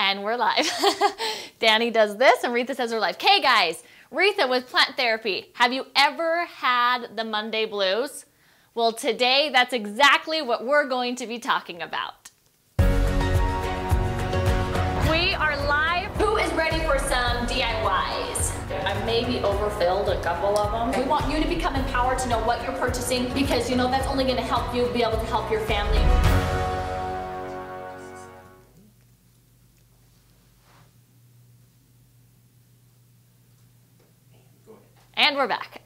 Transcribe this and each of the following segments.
And we're live. Danny does this and Retha says we're live. Okay, guys, Retha with Plant Therapy. Have you ever had the Monday blues? Well, today that's exactly what we're going to be talking about. We are live. Who is ready for some DIYs? I maybe overfilled a couple of them. We want you to become empowered to know what you're purchasing because you know that's only going to help you be able to help your family. And we're back.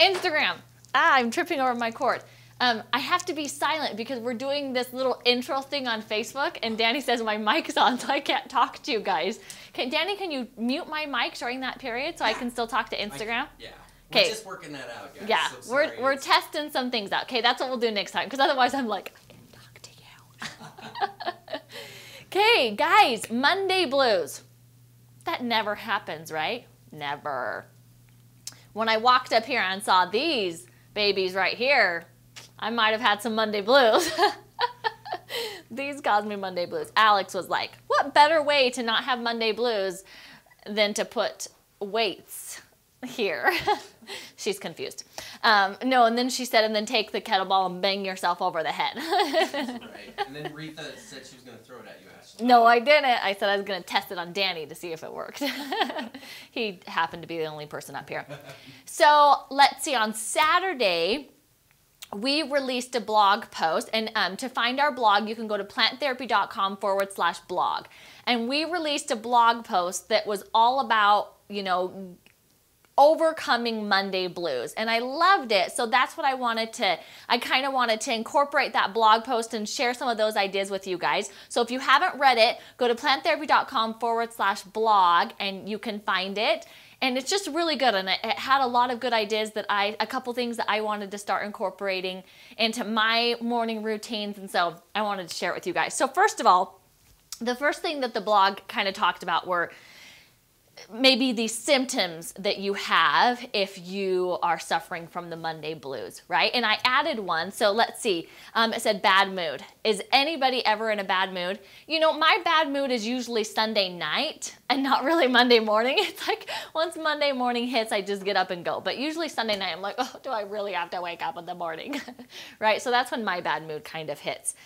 Instagram. I'm tripping over my cord. I have to be silent because we're doing this little intro thing on Facebook and Danny says my mic's on so I can't talk to you guys. Danny, can you mute my mic during that period so I can still talk to Instagram? Yeah. Okay. We're just working that out, guys. Yeah, So we're testing some things out. Okay, that's what we'll do next time because otherwise I'm like, I can talk to you. Okay, guys, Monday blues. That never happens, right? Never. When I walked up here and saw these babies right here, I might have had some Monday blues. These caused me Monday blues. Alex was like, what better way to not have Monday blues than to put weights here? She's confused. No, and then she said, and then take the kettlebell and bang yourself over the head. Right. And then Retha said she was going to throw it at you, Ashley. No, I didn't. I said I was going to test it on Danny to see if it worked. He happened to be the only person up here. So let's see, on Saturday, we released a blog post, and to find our blog, you can go to planttherapy.com/blog. And we released a blog post that was all about, you know, overcoming Monday blues, and I loved it. So that's what I kind of wanted to incorporate that blog post and share some of those ideas with you guys. So if you haven't read it, go to planttherapy.com/blog and you can find it. And it's just really good, and it had a lot of good ideas that a couple things that I wanted to start incorporating into my morning routines, and so I wanted to share it with you guys. So first of all, the first thing that the blog kind of talked about were maybe the symptoms that you have if you are suffering from the Monday blues, right? And I added one, so let's see. It said bad mood. Is anybody ever in a bad mood? You know, my bad mood is usually Sunday night and not really Monday morning. It's like once Monday morning hits, I just get up and go. But usually Sunday night, I'm like, oh, do I really have to wake up in the morning? Right? So that's when my bad mood kind of hits.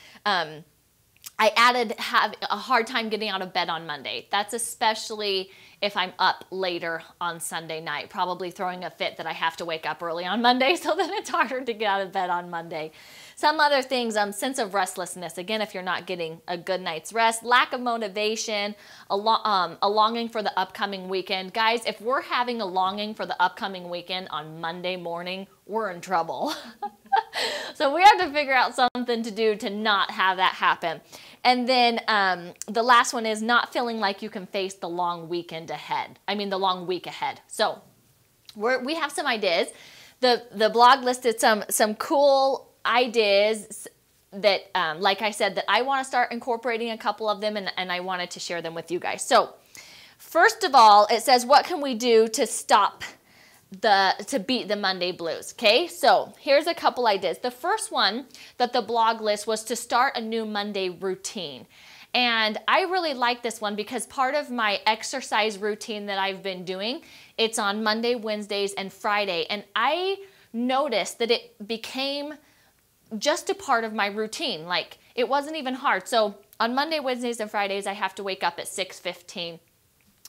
I added have a hard time getting out of bed on Monday. That's especially if I'm up later on Sunday night, probably throwing a fit that I have to wake up early on Monday, so then it's harder to get out of bed on Monday. Some other things, sense of restlessness. Again, if you're not getting a good night's rest, lack of motivation, a longing for the upcoming weekend. Guys, if we're having a longing for the upcoming weekend on Monday morning, we're in trouble. So we have to figure out something to do to not have that happen. And then the last one is not feeling like you can face the long weekend ahead. I mean, the long week ahead. So we have some ideas. The blog listed some cool ideas that, like I said, that I want to start incorporating a couple of them, and I wanted to share them with you guys. So first of all, it says, what can we do to beat the Monday blues? Okay, so here's a couple ideas. The first one that the blog list was to start a new Monday routine. And I really like this one because part of my exercise routine that I've been doing, it's on Monday, Wednesdays, and Friday. And I noticed that it became just a part of my routine. Like, it wasn't even hard. So on Monday, Wednesdays, and Fridays, I have to wake up at 6:15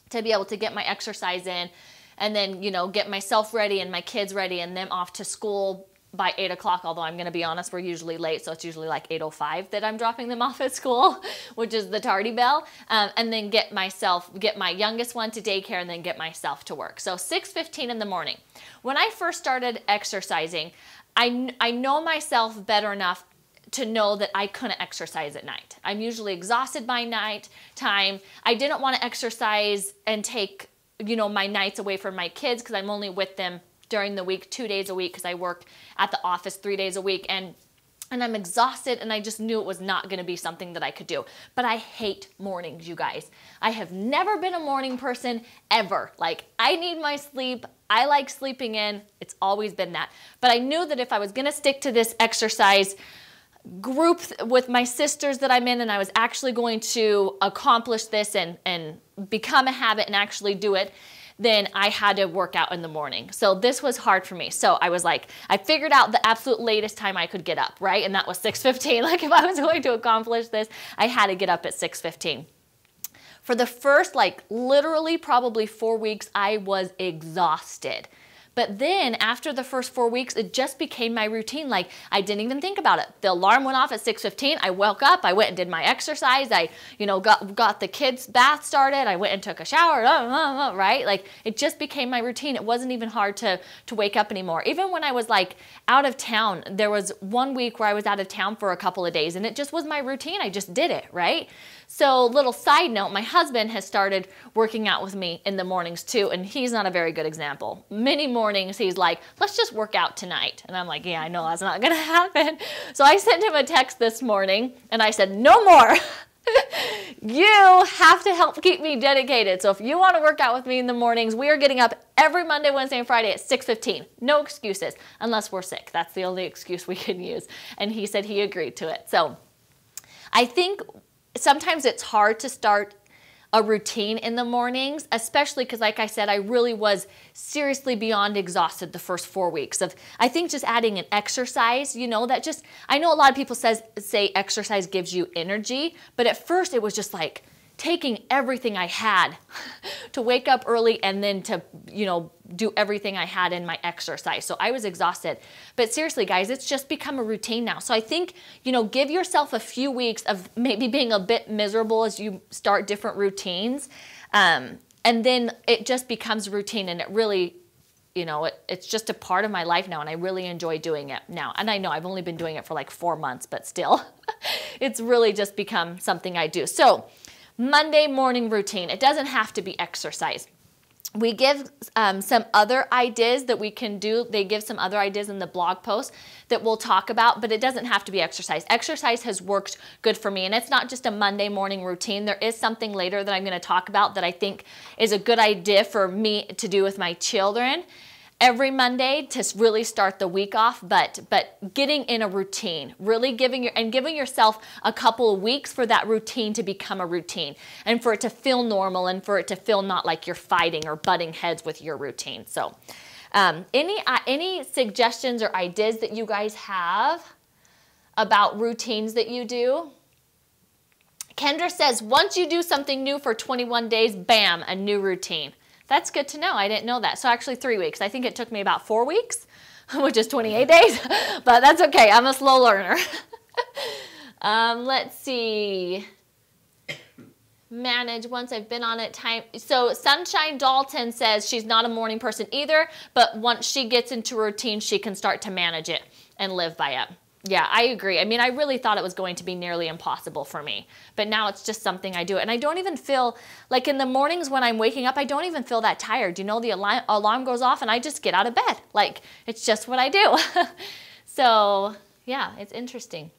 to be able to get my exercise in, and then, you know, get myself ready and my kids ready and them off to school by 8 o'clock, although I'm going to be honest, we're usually late, so it's usually like 8:05 that I'm dropping them off at school, which is the tardy bell, and then get my youngest one to daycare and then get myself to work. So 6:15 in the morning. When I first started exercising, I know myself better enough to know that I couldn't exercise at night. I'm usually exhausted by night time. I didn't want to exercise and take, you know, my nights away from my kids because I'm only with them during the week 2 days a week because I work at the office 3 days a week, and I'm exhausted, and I just knew it was not going to be something that I could do. But I hate mornings, you guys. I have never been a morning person ever. Like, I need my sleep. I like sleeping in. It's always been that. But I knew that if I was going to stick to this exercise group with my sisters that I'm in, and I was actually going to accomplish this and become a habit and actually do it, then I had to work out in the morning. So this was hard for me. So I was like, I figured out the absolute latest time I could get up, right? And that was 6:15. Like if I was going to accomplish this, I had to get up at 6:15. For the first, like literally probably 4 weeks, I was exhausted. But then after the first 4 weeks, it just became my routine. Like I didn't even think about it. The alarm went off at 6:15. I woke up, I went and did my exercise. I, got the kids' bath started. I went and took a shower, right? Like it just became my routine. It wasn't even hard to wake up anymore. Even when I was like out of town, there was 1 week where I was out of town for a couple of days and it just was my routine. I just did it, right? So little side note, my husband has started working out with me in the mornings too, and he's not a very good example. Many mornings he's like, let's just work out tonight. And I'm like, yeah, I know that's not gonna happen. So I sent him a text this morning and I said, no more. You have to help keep me dedicated. So if you want to work out with me in the mornings, we are getting up every Monday, Wednesday, and Friday at 6:15. No excuses, unless we're sick. That's the only excuse we can use. And he said he agreed to it. So I think sometimes it's hard to start a routine in the mornings, especially because like I said, I really was seriously beyond exhausted the first 4 weeks of, I think just adding an exercise, that just, I know a lot of people say exercise gives you energy, but at first it was just like taking everything I had to wake up early and then to, do everything I had in my exercise. So I was exhausted. But seriously, guys, it's just become a routine now. So I think, give yourself a few weeks of maybe being a bit miserable as you start different routines. And then it just becomes routine and it really, it's just a part of my life now and I really enjoy doing it now. And I know I've only been doing it for like 4 months, but still, it's really just become something I do. So Monday morning routine, it doesn't have to be exercise. We give some other ideas that we can do. They give some other ideas in the blog post that we'll talk about, but it doesn't have to be exercise. Exercise has worked good for me, and it's not just a Monday morning routine. There is something later that I'm going to talk about that I think is a good idea for me to do with my children every Monday to really start the week off, but getting in a routine, really giving yourself a couple of weeks for that routine to become a routine and for it to feel normal and for it to feel not like you're fighting or butting heads with your routine. So any suggestions or ideas that you guys have about routines that you do? Kendra says, once you do something new for 21 days, bam, a new routine. That's good to know. I didn't know that. So actually 3 weeks. I think it took me about 4 weeks, which is 28 days, but that's okay. I'm a slow learner. Let's see. Manage once I've been on it time. So Sunshine Dalton says she's not a morning person either, but once she gets into routine, she can start to manage it and live by it. Yeah, I agree. I mean, I really thought it was going to be nearly impossible for me, but now it's just something I do. And I don't even feel, like in the mornings when I'm waking up, I don't even feel that tired. The alarm goes off and I just get out of bed. Like, it's just what I do. So, yeah, it's interesting.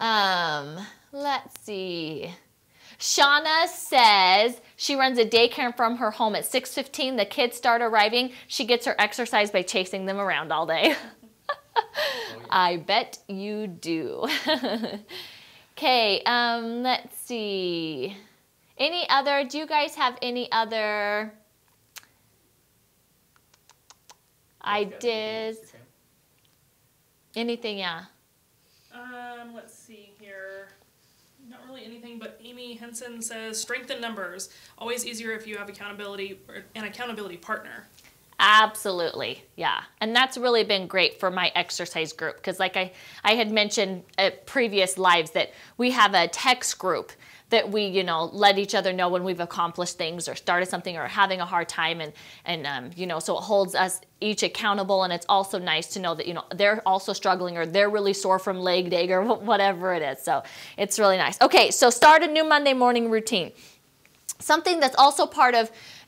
Let's see. Shauna says she runs a daycare from her home at 6:15. The kids start arriving. She gets her exercise by chasing them around all day. Oh, yeah. I bet you do. Okay, let's see. Do you guys have any other ideas? Anything, yeah. Let's see here. Not really anything, but Amy Henson says, strength in numbers. Always easier if you have accountability or an accountability partner. Absolutely, yeah. And that's really been great for my exercise group because like I had mentioned at previous lives that we have a text group that we, let each other know when we've accomplished things or started something or having a hard time and so it holds us each accountable, and it's also nice to know that, they're also struggling or they're really sore from leg day or whatever it is. So it's really nice. Okay, so start a new Monday morning routine. Something that's also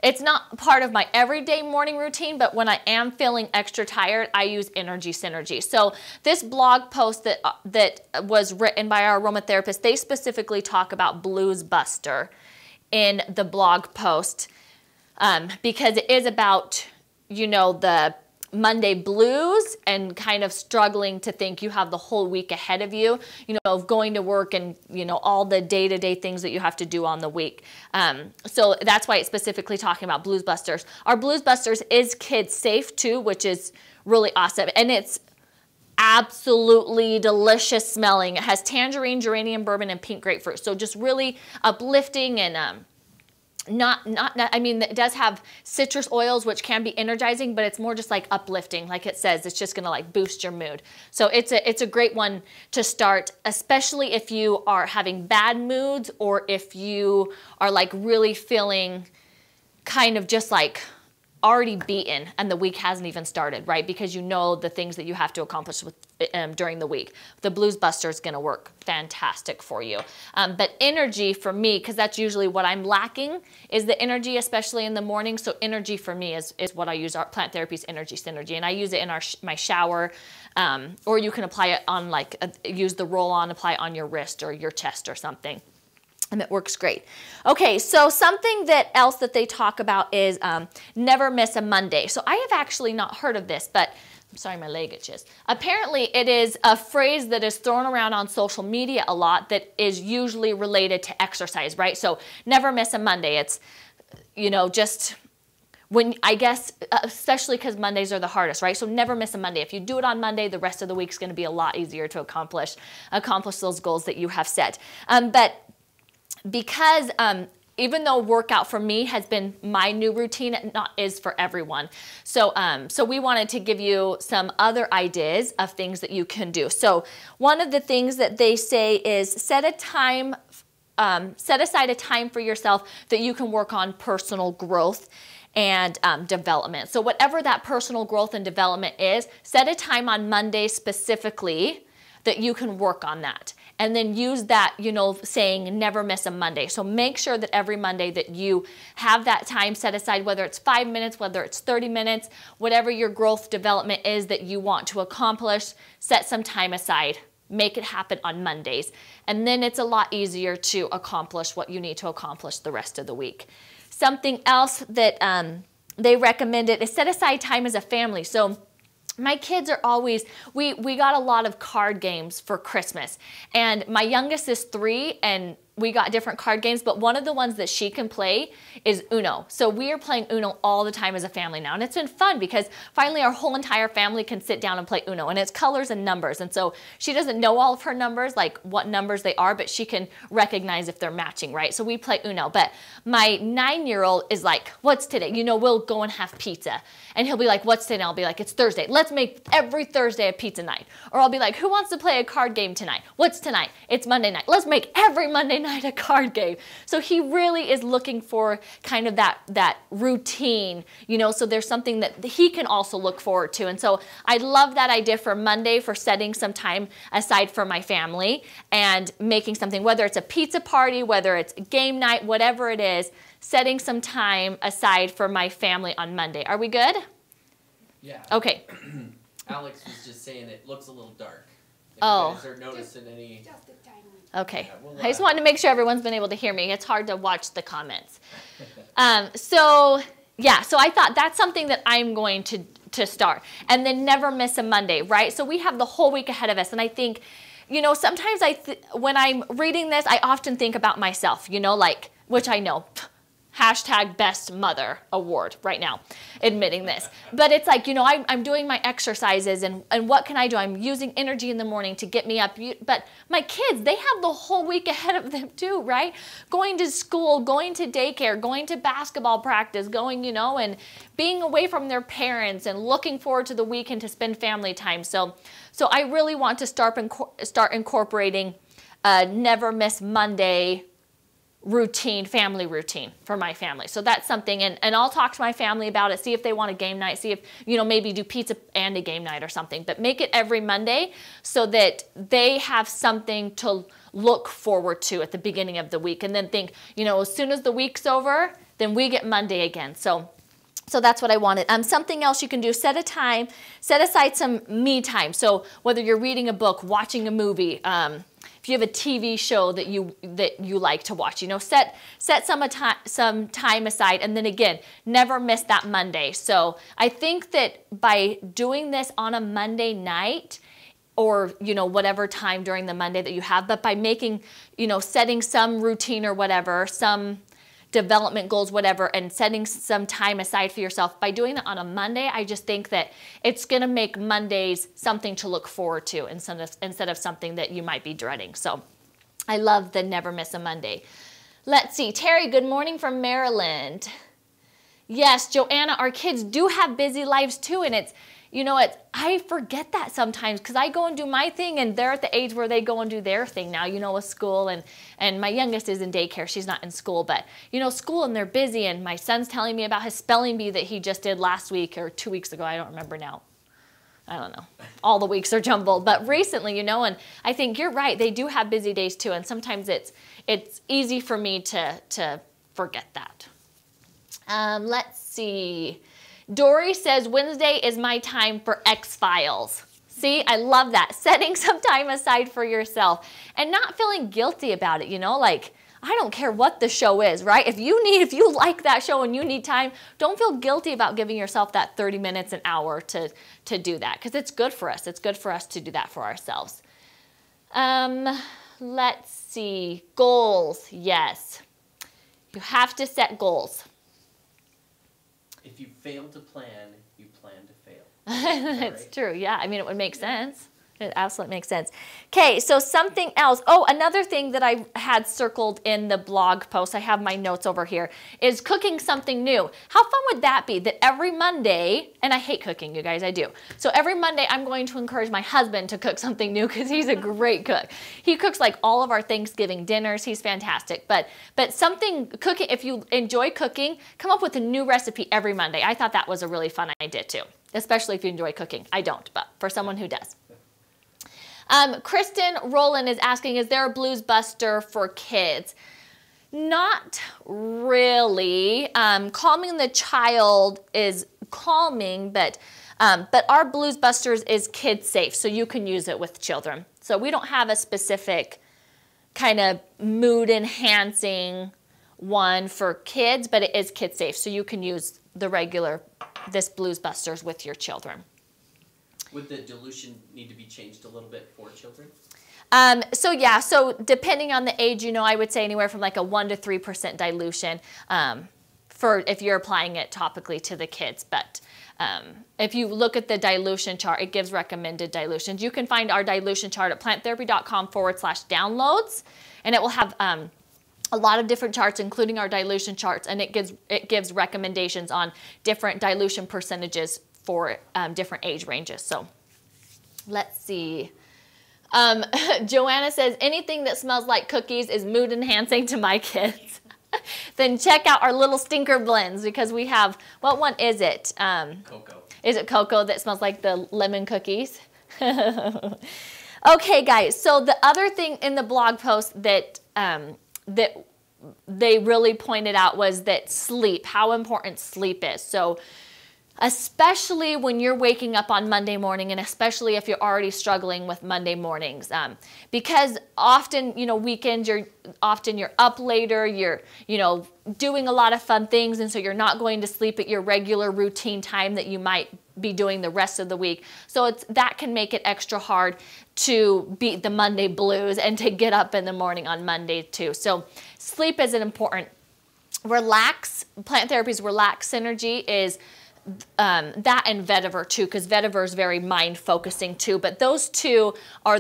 it's not part of my everyday morning routine, but when I am feeling extra tired, I use Energy Synergy. So this blog post that was written by our aromatherapist, they specifically talk about Blues Buster in the blog post because it is about, the Monday blues and kind of struggling to think you have the whole week ahead of you, you know, of going to work and, you know, all the day-to-day things that you have to do on the week. So that's why it's specifically talking about Blues Busters. Our Blues Busters is kid safe too, which is really awesome. And it's absolutely delicious smelling. It has tangerine, geranium, bourbon, and pink grapefruit. So just really uplifting and I mean, it does have citrus oils, which can be energizing, but it's more just like uplifting. Like it says, it's just going to like boost your mood. So it's a great one to start, especially if you are having bad moods or if you are like really feeling kind of just like already beaten and the week hasn't even started, right? Because you know the things that you have to accomplish with during the week. The Blues Buster is going to work fantastic for you. But energy for me, because that's usually what I'm lacking, is the energy, especially in the morning. So energy for me is what I use. Our Plant Therapy's Energy Synergy, and I use it in my shower, or you can apply it on like use the roll-on, apply it on your wrist or your chest or something. And it works great. Okay, so something else that they talk about is never miss a Monday. So I have actually not heard of this, but I'm sorry, my leg itches. Apparently, it is a phrase that is thrown around on social media a lot that is usually related to exercise, right? So never miss a Monday. It's, you know, just when, I guess, especially because Mondays are the hardest, right? So never miss a Monday. If you do it on Monday, the rest of the week's going to be a lot easier to accomplish those goals that you have set. But because even though workout for me has been my new routine, it is for everyone. So, so we wanted to give you some other ideas of things that you can do. So one of the things that they say is set aside a time for yourself that you can work on personal growth and development. So whatever that personal growth and development is, set a time on Monday specifically that you can work on that. And then use that, you know, saying never miss a Monday. So make sure that every Monday that you have that time set aside, whether it's 5 minutes, whether it's 30 minutes, whatever your growth development is that you want to accomplish, set some time aside. Make it happen on Mondays. And then it's a lot easier to accomplish what you need to accomplish the rest of the week. Something else that they recommended is set aside time as a family. So my kids are always, we got a lot of card games for Christmas, and my youngest is 3, and we got different card games, but one of the ones that she can play is Uno. So we are playing Uno all the time as a family now, and it's been fun because finally our whole entire family can sit down and play Uno, and it's colors and numbers. And so she doesn't know all of her numbers, like what numbers they are, but she can recognize if they're matching, right? So we play Uno. But my 9-year-old is like, what's today? You know, we'll go and have pizza. And he'll be like, what's today? And I'll be like, it's Thursday. Let's make every Thursday a pizza night. Or I'll be like, who wants to play a card game tonight? What's tonight? It's Monday night. Let's make every Monday night a card game. So he really is looking for kind of that routine, you know, so there's something that he can also look forward to. And so I love that idea for Monday, for setting some time aside for my family and making something, whether it's a pizza party, whether it's game night, whatever it is, setting some time aside for my family on Monday. Are we good? Yeah. Okay. Alex was just saying it looks a little dark. If Oh. you guys are noticing any... Okay. Yeah, we'll, I just wanted to make sure everyone's been able to hear me. It's hard to watch the comments. So yeah, so I thought that's something that I'm going to start. And then never miss a Monday, right? So we have the whole week ahead of us. And I think, you know, sometimes when I'm reading this, I often think about myself, you know, like, which I know, hashtag best mother award right now, admitting this. But it's like, you know, I'm doing my exercises and what can I do? I'm using energy in the morning to get me up. But my kids, they have the whole week ahead of them too, right? Going to school, going to daycare, going to basketball practice, going, you know, and being away from their parents and looking forward to the weekend to spend family time. So I really want to start incorporating never miss Monday routine, family routine for my family. So that's something, and I'll talk to my family about it, see if they want a game night, see if, you know, maybe do pizza and a game night or something, but make it every Monday so that they have something to look forward to at the beginning of the week, and then think, you know, as soon as the week's over, then we get Monday again. So that's what I wanted. Something else you can do, set aside some me time. So whether you're reading a book, watching a movie, if you have a TV show that you like to watch, you know, set some time aside, and then again, never miss that Monday. So I think that by doing this on a Monday night, or, you know, whatever time during the Monday that you have, but by making, you know, setting some routine or whatever, some development goals, whatever, and setting some time aside for yourself, by doing that on a Monday, I just think that it's going to make Mondays something to look forward to instead of something that you might be dreading. So I love the never miss a Monday. Let's see. Terry, good morning from Maryland. Yes, Joanna, our kids do have busy lives too, and it's, you know, I forget that sometimes because I go and do my thing and they're at the age where they go and do their thing now, you know, with school. And my youngest is in daycare. She's not in school, but, you know, school, and they're busy. And my son's telling me about his spelling bee that he just did last week or 2 weeks ago. I don't remember now. I don't know. All the weeks are jumbled. But recently, you know, and I think you're right. They do have busy days too. And sometimes it's easy for me to forget that. Let's see. Dory says, Wednesday is my time for X-Files. See, I love that. Setting some time aside for yourself and not feeling guilty about it, you know, like, I don't care what the show is, right? If you like that show and you need time, don't feel guilty about giving yourself that 30 minutes, an hour to do that, because it's good for us. It's good for us to do that for ourselves. Let's see. Goals, yes. You have to set goals. If you fail to plan, you plan to fail. It's true, yeah. I mean, it would make sense. It absolutely makes sense. Okay, so something else. Oh, another thing that I had circled in the blog post, I have my notes over here, is cooking something new. How fun would that be that every Monday, and I hate cooking, you guys, I do. So every Monday, I'm going to encourage my husband to cook something new because he's a great cook. He cooks like all of our Thanksgiving dinners. He's fantastic. But something cooking, if you enjoy cooking, come up with a new recipe every Monday. I thought that was a really fun idea too, especially if you enjoy cooking. I don't, but for someone who does. Kristen Rowland is asking, is there a blues buster for kids? Not really. Calming the child is calming, but our blues busters is kid safe, so you can use it with children. So we don't have a specific kind of mood enhancing one for kids, but it is kid safe, so you can use this blues busters with your children. Would the dilution need to be changed a little bit for children? So depending on the age, you know, I would say anywhere from like a 1 to 3% dilution for if you're applying it topically to the kids. But if you look at the dilution chart, it gives recommended dilutions. You can find our dilution chart at planttherapy.com/downloads, and it will have a lot of different charts, including our dilution charts, and it gives recommendations on different dilution percentages for different age ranges. So let's see. Joanna says, anything that smells like cookies is mood enhancing to my kids. Then check out our little stinker blends, because we have, what one is it? Cocoa. Is it cocoa that smells like the lemon cookies? Okay, guys, so the other thing in the blog post that they really pointed out was that sleep, how important sleep is. So especially when you're waking up on Monday morning, and especially if you're already struggling with Monday mornings, because often, you know, weekends, you're up later, you're, you know, doing a lot of fun things, and so you're not going to sleep at your regular routine time that you might be doing the rest of the week. So that can make it extra hard to beat the Monday blues and to get up in the morning on Monday too. So sleep is an important. Plant Therapy's Relax Synergy is that, and vetiver too, because vetiver is very mind focusing too. But those two are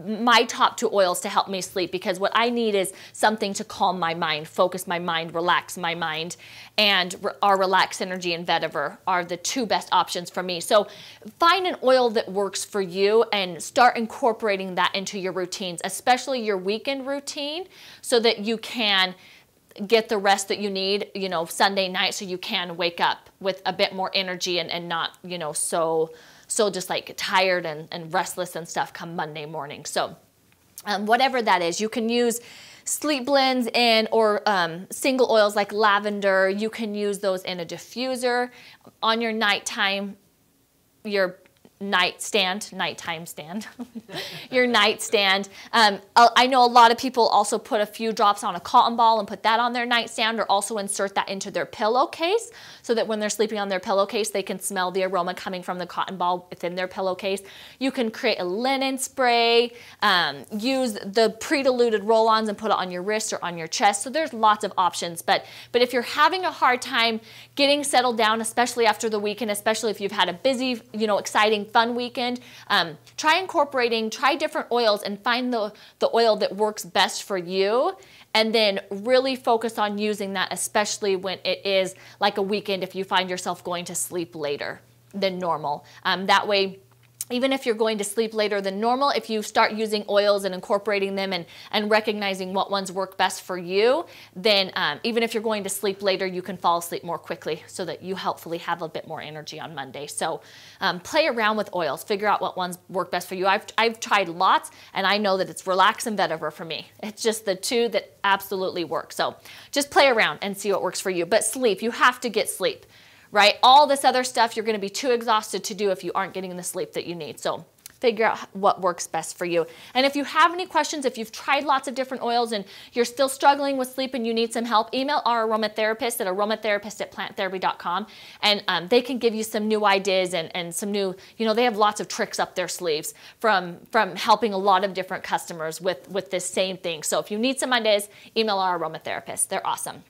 my top 2 oils to help me sleep, because what I need is something to calm my mind, focus my mind, relax my mind. And our Relax Synergy and vetiver are the 2 best options for me. So find an oil that works for you and start incorporating that into your routines, especially your weekend routine, so that you can get the rest that you need, you know, Sunday night, so you can wake up with a bit more energy and not, you know, so just like tired and restless and stuff come Monday morning. So whatever that is, you can use sleep blends or single oils like lavender. You can use those in a diffuser on your nighttime. nighttime stand, your nightstand. I know a lot of people also put a few drops on a cotton ball and put that on their nightstand, or also insert that into their pillowcase so that when they're sleeping on their pillowcase, they can smell the aroma coming from the cotton ball within their pillowcase. You can create a linen spray, use the pre-diluted roll-ons and put it on your wrist or on your chest. So there's lots of options. But if you're having a hard time getting settled down, especially after the weekend, especially if you've had a busy, exciting, fun weekend, try different oils and find the oil that works best for you, and then really focus on using that, especially when it is like a weekend, if you find yourself going to sleep later than normal. That way, even if you're going to sleep later than normal, if you start using oils and incorporating them and recognizing what ones work best for you, then even if you're going to sleep later, you can fall asleep more quickly so that you hopefully have a bit more energy on Monday. So play around with oils, figure out what ones work best for you. I've tried lots, and I know that it's Relax and Vetiver for me. It's just the two that absolutely work. So just play around and see what works for you. But sleep, you have to get sleep. Right? All this other stuff you're going to be too exhausted to do if you aren't getting the sleep that you need. So figure out what works best for you. And if you have any questions, if you've tried lots of different oils and you're still struggling with sleep and you need some help, email our aromatherapist at aromatherapist@planttherapy.com, and they can give you some new ideas and some new, they have lots of tricks up their sleeves from helping a lot of different customers with this same thing. So if you need some ideas, email our aromatherapist. They're awesome.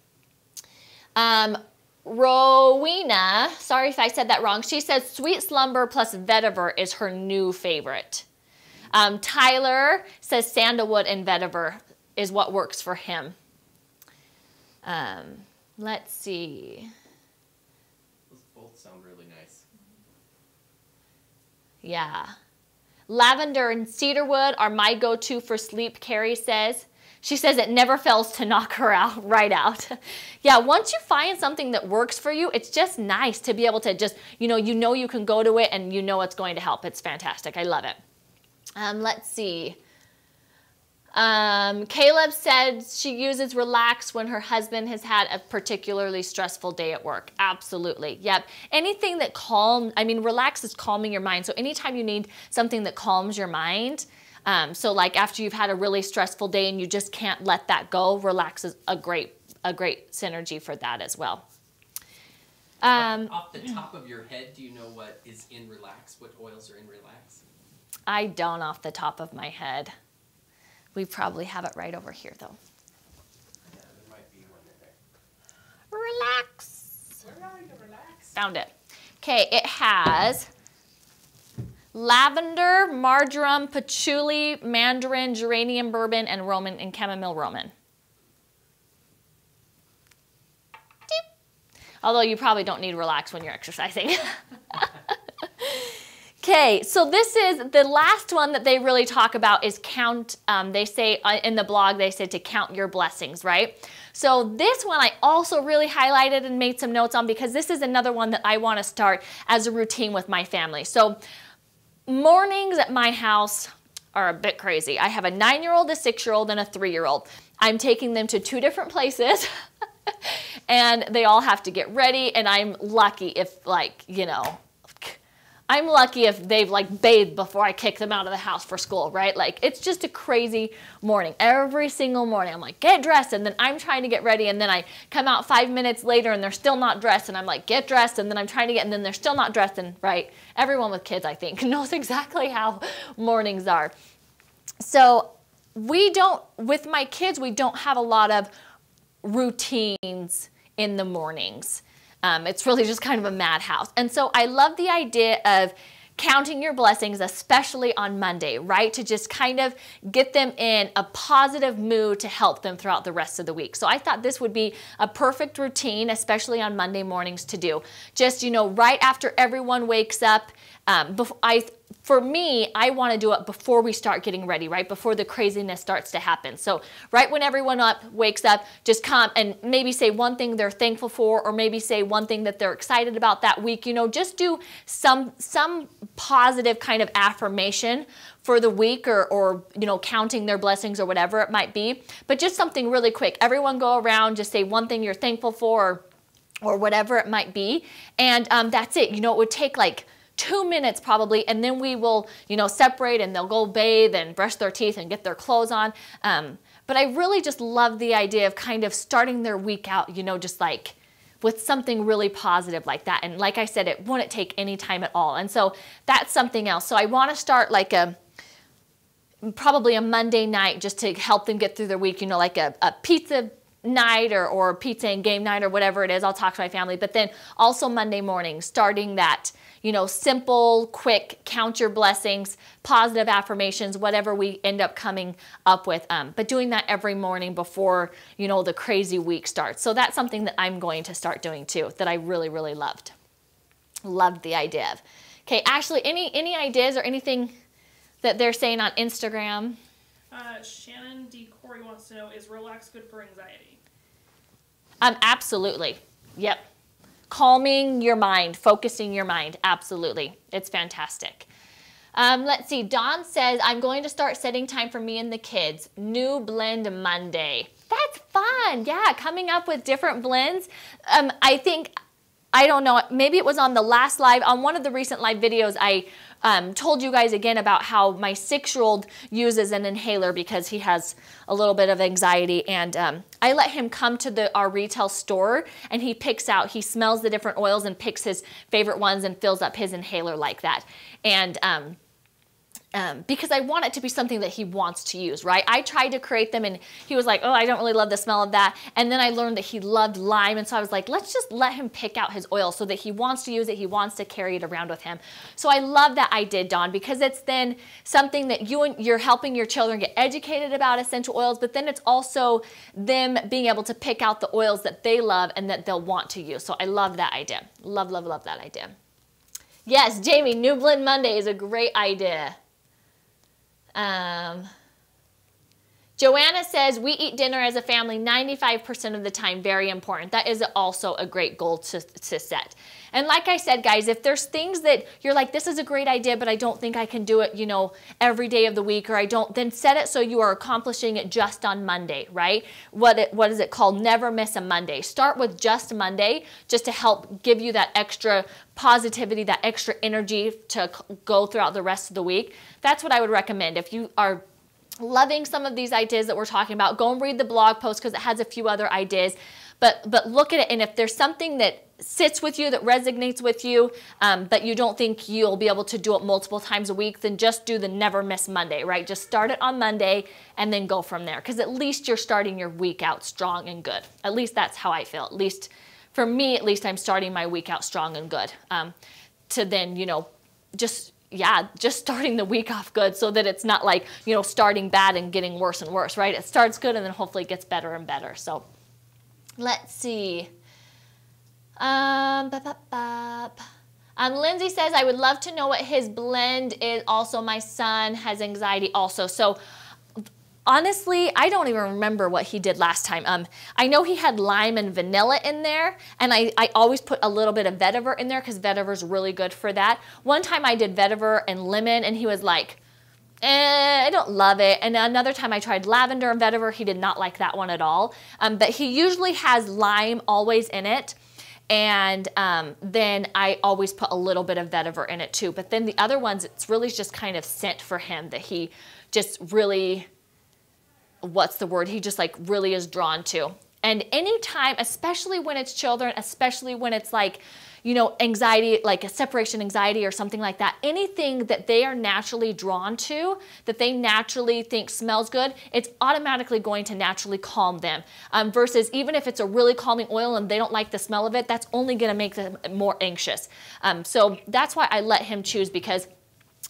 Rowena, sorry if I said that wrong. She says Sweet Slumber plus Vetiver is her new favorite. Tyler says sandalwood and Vetiver is what works for him. Let's see. Those both sound really nice. Yeah. Lavender and cedarwood are my go-to for sleep, Carrie says. She says it never fails to knock her right out. Yeah, once you find something that works for you, it's just nice to be able to just, you can go to it and it's going to help. It's fantastic. I love it. Let's see. Caleb said she uses Relax when her husband has had a particularly stressful day at work. Absolutely. Yep. Anything that Relax is calming your mind. So anytime you need something that calms your mind, so like after you've had a really stressful day and you just can't let that go, Relax is a great synergy for that as well. Off the top of your head, do you know what is in Relax? What oils are in Relax? I don't off the top of my head. We probably have it right over here though. Yeah, there might be one in there. Relax. Where are you, Relax? Found it. Okay, it has lavender, marjoram, patchouli, mandarin, geranium bourbon, and Roman and chamomile Roman. Although you probably don't need Relax when you're exercising. Okay, so this is the last one that they really talk about is count. They say in the blog, they said to count your blessings, right? So this one I also really highlighted and made some notes on because this is another one that I want to start as a routine with my family. So mornings at my house are a bit crazy. I have a 9-year-old, a 6-year-old, and a 3-year-old. I'm taking them to 2 different places and they all have to get ready, and I'm lucky if I'm lucky if they've bathed before I kick them out of the house for school, right? It's just a crazy morning. Every single morning I'm like, get dressed, and then I'm trying to get ready, and then I come out 5 minutes later and they're still not dressed, and I'm like, get dressed, and then I'm trying to and then they're still not dressed, and right, everyone with kids I think knows exactly how mornings are. So with my kids, we don't have a lot of routines in the mornings. It's really just kind of a madhouse. And so I love the idea of counting your blessings, especially on Monday, right? To just kind of get them in a positive mood to help them throughout the rest of the week. So I thought this would be a perfect routine, especially on Monday mornings to do. Just, right after everyone wakes up, for me, I want to do it before we start getting ready, right? Before the craziness starts to happen. So right when everyone wakes up, just come and maybe say one thing they're thankful for, or maybe say one thing that they're excited about that week. Just do some positive kind of affirmation for the week, or counting their blessings or whatever it might be. But just something really quick. Everyone go around, just say one thing you're thankful for, or whatever it might be. And that's it. It would take 2 minutes probably, and then we will, you know, separate and they'll go bathe and brush their teeth and get their clothes on. But I really just love the idea of kind of starting their week out, you know, just like with something really positive like that. And like I said, it wouldn't take any time at all. And so that's something else. So I want to start like probably a Monday night just to help them get through their week, you know, like a pizza night or pizza and game night or whatever it is. I'll talk to my family. But then also Monday morning, starting that, you know, simple, quick, count your blessings, positive affirmations, whatever we end up coming up with. But doing that every morning before, you know, the crazy week starts. So that's something that I'm going to start doing too, that I really, really loved. Loved the idea of. Okay, Ashley, any ideas or anything that they're saying on Instagram? Shannon D. Corey wants to know, is relax good for anxiety? Absolutely. Yep. Calming your mind, focusing your mind. Absolutely. It's fantastic. Let's see. Dawn says, I'm going to start setting time for me and the kids. New blend Monday. That's fun. Yeah, coming up with different blends. I think, I don't know, maybe it was on the last live, on one of the recent live videos, I told you guys again about how my 6-year-old uses an inhaler because he has a little bit of anxiety, and I let him come to our retail store and he smells the different oils and picks his favorite ones and fills up his inhaler like that. And because I want it to be something that he wants to use, right? I tried to create them and he was like, oh, I don't really love the smell of that. And then I learned that he loved lime. And so I was like, let's just let him pick out his oil so that he wants to use it. He wants to carry it around with him. So I love that I did, Dawn, because it's then something that you're helping your children get educated about essential oils, but then it's also them being able to pick out the oils that they love and that they'll want to use. So I love that idea. Love, love, love that idea. Yes, Jamie, New Blend Monday is a great idea. Joanna says, we eat dinner as a family 95% of the time. Very important. That is also a great goal to set. And like I said, guys, if there's things that you're like, this is a great idea, but I don't think I can do it, you know, every day of the week, or then set it so you are accomplishing it just on Monday, right? What is it called? Never miss a Monday. Start with just Monday, just to help give you that extra positivity, that extra energy to go throughout the rest of the week. That's what I would recommend. If you are loving some of these ideas that we're talking about, go and read the blog post because it has a few other ideas. But look at it, and if there's something that sits with you, that resonates with you, but you don't think you'll be able to do it multiple times a week, then just do the never miss Monday, right? Just start it on Monday and then go from there, because at least you're starting your week out strong and good. At least that's how I feel. At least for me, at least I'm starting my week out strong and good. To then, you know, just starting the week off good, so that it's not like, you know, starting bad and getting worse and worse, right? It starts good and then hopefully it gets better and better. So let's see. Lindsay says, I would love to know what his blend is. Also, my son has anxiety also. So honestly, I don't even remember what he did last time. I know he had lime and vanilla in there, and I always put a little bit of vetiver in there because vetiver is really good for that. One time I did vetiver and lemon, and he was like, I don't love it. And another time I tried lavender and vetiver. He did not like that one at all. But he usually has lime always in it. And then I always put a little bit of vetiver in it too. But then the other ones, it's really just kind of scent for him that he just really, what's the word? He just like really is drawn to. And anytime, especially when it's children, especially when it's like, you know, anxiety, like a separation anxiety or something like that, anything that they are naturally drawn to, that they naturally think smells good, it's automatically going to naturally calm them. Versus even if it's a really calming oil and they don't like the smell of it, that's only going to make them more anxious. So that's why I let him choose, because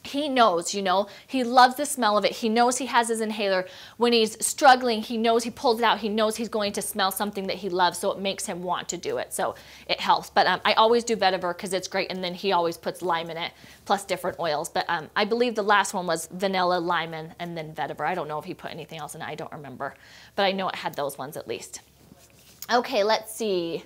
he knows, you know, he loves the smell of it. He knows he has his inhaler. When he's struggling, he knows he pulls it out. He knows he's going to smell something that he loves, so it makes him want to do it. So it helps. But I always do vetiver because it's great, and then he always puts lime in it, plus different oils. But I believe the last one was vanilla, lime, and then vetiver. I don't know if he put anything else in it. I don't remember. But I know it had those ones at least. Okay, let's see.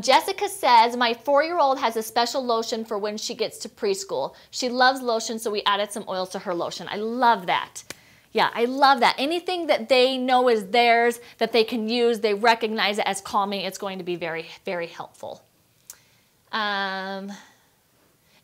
Jessica says, my 4-year-old has a special lotion for when she gets to preschool. She loves lotion, so we added some oils to her lotion. I love that. Yeah, I love that. Anything that they know is theirs, that they can use, they recognize it as calming, it's going to be very, very helpful.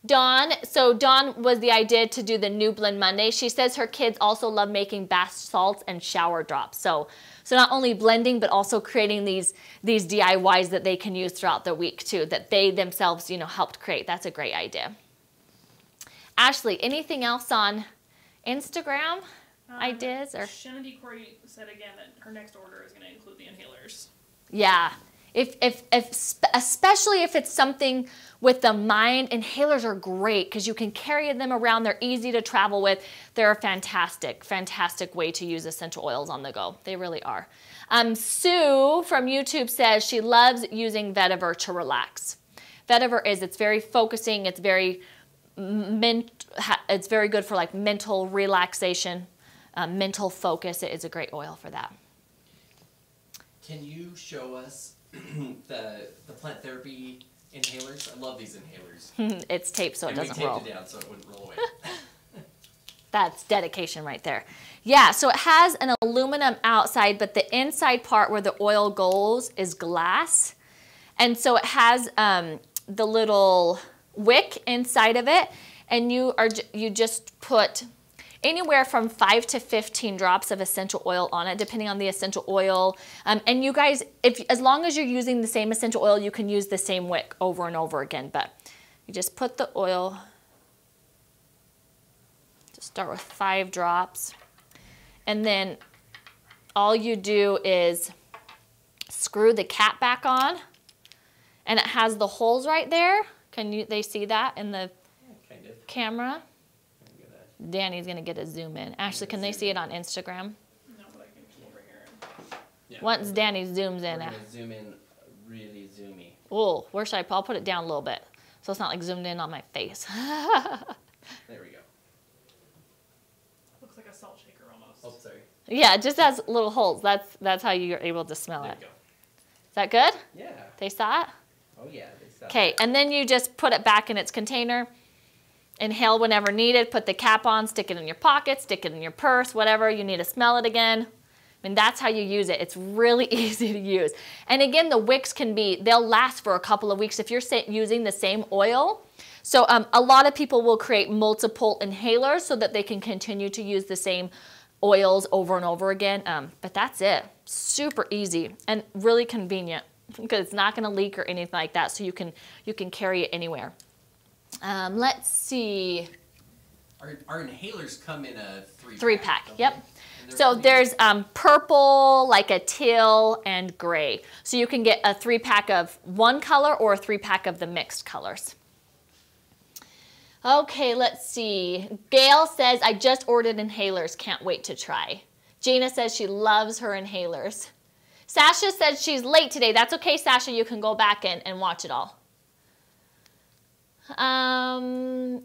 Dawn, so Dawn was the idea to do the new Blend Monday. She says her kids also love making bath salts and shower drops. So not only blending, but also creating these DIYs that they can use throughout the week too, that they themselves, you know, helped create. That's a great idea. Ashley, anything else on Instagram ideas? Or Shannon Corey said again that her next order is going to include the inhalers. Yeah, especially if it's something with the mind, inhalers are great because you can carry them around. They're easy to travel with. They're a fantastic way to use essential oils on the go. They really are. Sue from YouTube says she loves using vetiver to relax. Vetiver it's very focusing. It's very good for like mental relaxation, mental focus. It is a great oil for that. Can you show us the plant therapy inhalers? I love these inhalers. It's taped so it doesn't roll. We taped it down so it wouldn't roll away. That's dedication right there. Yeah, so it has an aluminum outside, but the inside part where the oil goes is glass. And so it has the little wick inside of it, and you just put anywhere from 5 to 15 drops of essential oil on it, depending on the essential oil. And you guys, as long as you're using the same essential oil, you can use the same wick over and over again. But you just put the oil, just start with 5 drops. And then all you do is screw the cap back on. And it has the holes right there. They see that in the camera? Danny's going to get a zoom in. Ashley, can they see it on Instagram? No, but I can come over here. Yeah. Once Danny zooms in. We're going to zoom in really zoomy. Oh, where should I'll put it down a little bit so it's not like zoomed in on my face. There we go. Looks like a salt shaker almost. Oh, sorry. Yeah, it just has little holes. That's how you're able to smell There it. we go. Is that good? Yeah. They saw it? Oh, yeah. They saw Okay, it. and then you just put it back in its container. Inhale whenever needed. Put the cap on, stick it in your pocket, stick it in your purse, whatever. You need to smell it again. I mean, that's how you use it. It's really easy to use. And again, the wicks they'll last for a couple of weeks if you're using the same oil. So a lot of people will create multiple inhalers so that they can continue to use the same oils over and over again. But that's it. Super easy and really convenient because it's not going to leak or anything like that. So you can carry it anywhere. Let's see. Our inhalers come in a 3-pack. 3-pack, yep. So there's purple, like a teal, and gray. So you can get a 3-pack of one color or a 3-pack of the mixed colors. Okay, let's see. Gail says, I just ordered inhalers. Can't wait to try. Gina says she loves her inhalers. Sasha says she's late today. That's okay, Sasha. You can go back and watch it all. Raina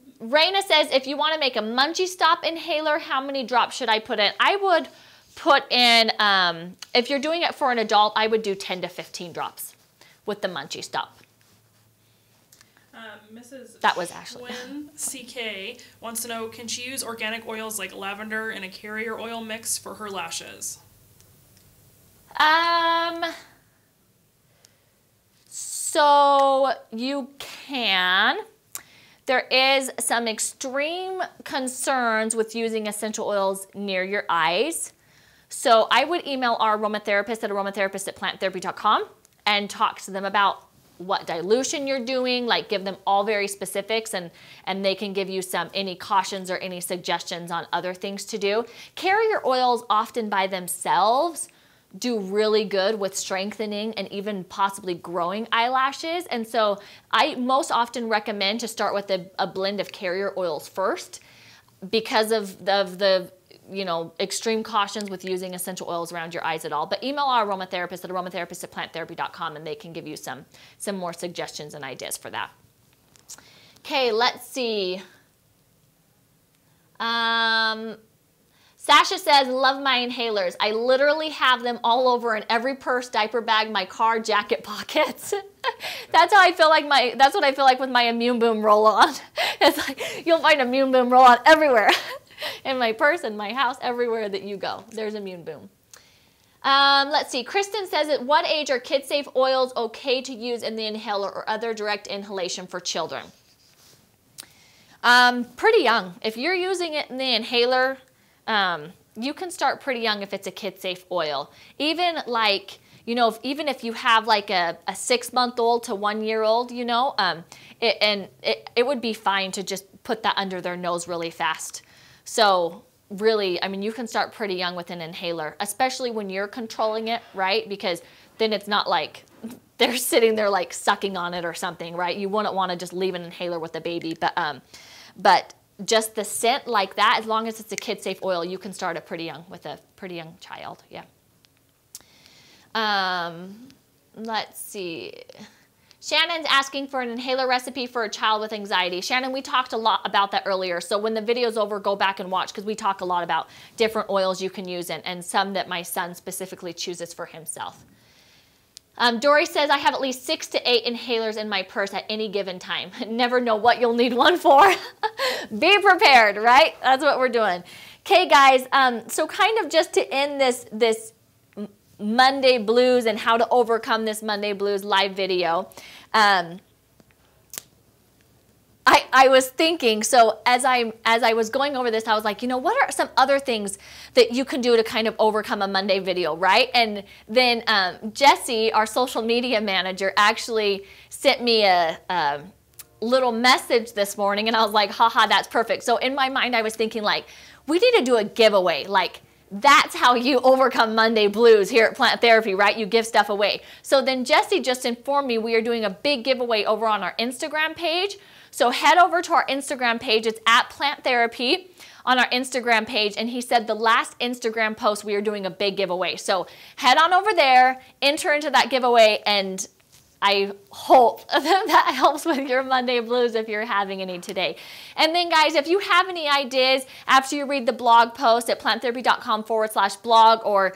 says, if you want to make a Munchie Stop inhaler, how many drops should I put in? I would put in, if you're doing it for an adult, I would do 10 to 15 drops with the Munchie Stop. Mrs. That was Ashley. Schwinn CK wants to know, can she use organic oils like lavender and a carrier oil mix for her lashes? So you can. There is some extreme concerns with using essential oils near your eyes. So I would email our aromatherapist at aromatherapist@planttherapy.com and talk to them about what dilution you're doing, like give them all very specifics, and they can give you any cautions or any suggestions on other things to do. Carrier oils often by themselves do really good with strengthening and even possibly growing eyelashes. And so I most often recommend to start with a blend of carrier oils first because of the extreme cautions with using essential oils around your eyes at all. But email our aromatherapist at aromatherapist@planttherapy.com and they can give you some more suggestions and ideas for that. Okay, let's see. Sasha says, love my inhalers. I literally have them all over in every purse, diaper bag, my car, jacket pockets. That's what I feel like with my Immune Boom roll-on. It's like, you'll find Immune Boom roll-on everywhere. In my purse, in my house, everywhere that you go. There's Immune Boom. Let's see. Kristen says, at what age are kid-safe oils okay to use in the inhaler or other direct inhalation for children? Pretty young. If you're using it in the inhaler, you can start pretty young if it's a kid-safe oil. Even like, you know, even if you have like a 6-month-old to 1-year-old, you know, it would be fine to just put that under their nose really fast. So really, I mean, you can start pretty young with an inhaler, especially when you're controlling it, right? Because then it's not like they're sitting there like sucking on it or something, right? You wouldn't want to just leave an inhaler with a baby, but just the scent like that, as long as it's a kid-safe oil, you can start it pretty young with a pretty young child, yeah. Let's see. Shannon's asking for an inhaler recipe for a child with anxiety. Shannon, we talked a lot about that earlier, so when the video's over, go back and watch, because we talk a lot about different oils you can use and some that my son specifically chooses for himself. Dory says, I have at least 6 to 8 inhalers in my purse at any given time. Never know what you'll need one for. Be prepared, right? That's what we're doing. Okay, guys, so kind of just to end this Monday blues and how to overcome this Monday blues live video, I was thinking, so as I was going over this, I was like, you know, what are some other things that you can do to kind of overcome a Monday video, right? And then Jessie, our social media manager, actually sent me a little message this morning, and I was like, haha, that's perfect. So in my mind, I was thinking, like, we need to do a giveaway, like, that's how you overcome Monday blues here at Plant Therapy, right? You give stuff away. So then Jessie just informed me we are doing a big giveaway over on our Instagram page. So head over to our Instagram page. It's at Plant Therapy on our Instagram page. And he said the last Instagram post, we are doing a big giveaway. So head on over there, enter into that giveaway, and I hope that helps with your Monday blues if you're having any today. And then guys, if you have any ideas after you read the blog post at planttherapy.com/blog, or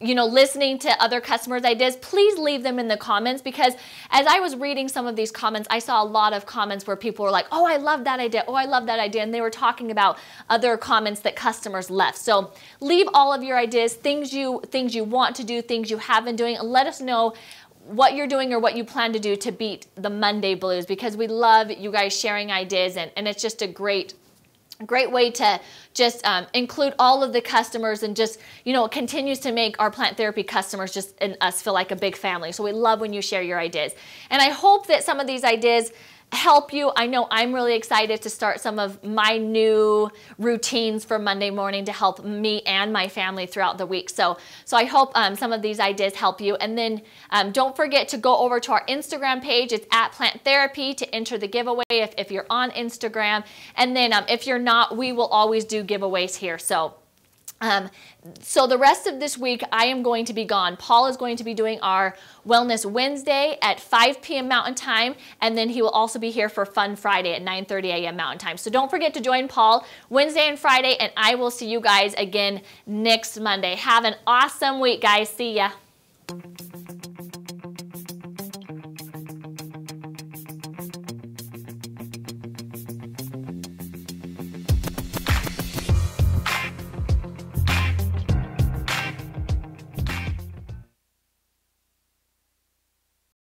you know, listening to other customers' ideas, please leave them in the comments, because as I was reading some of these comments, I saw a lot of comments where people were like, oh, I love that idea. Oh, I love that idea. And they were talking about other comments that customers left. So leave all of your ideas, things you want to do, things you have been doing, and let us know what you're doing or what you plan to do to beat the Monday blues, because we love you guys sharing ideas, and it's just a great way to just include all of the customers, and just, you know, it continues to make our Plant Therapy customers just and us feel like a big family. So we love when you share your ideas. And I hope that some of these ideas help you. I know I'm really excited to start some of my new routines for Monday morning to help me and my family throughout the week. So I hope some of these ideas help you. And then don't forget to go over to our Instagram page. It's at Plant Therapy to enter the giveaway if you're on Instagram. And then if you're not, we will always do giveaways here. So the rest of this week, I am going to be gone. Paul is going to be doing our Wellness Wednesday at 5 p.m. Mountain Time, and then he will also be here for Fun Friday at 9:30 a.m. Mountain Time. So don't forget to join Paul Wednesday and Friday, and I will see you guys again next Monday. Have an awesome week, guys. See ya.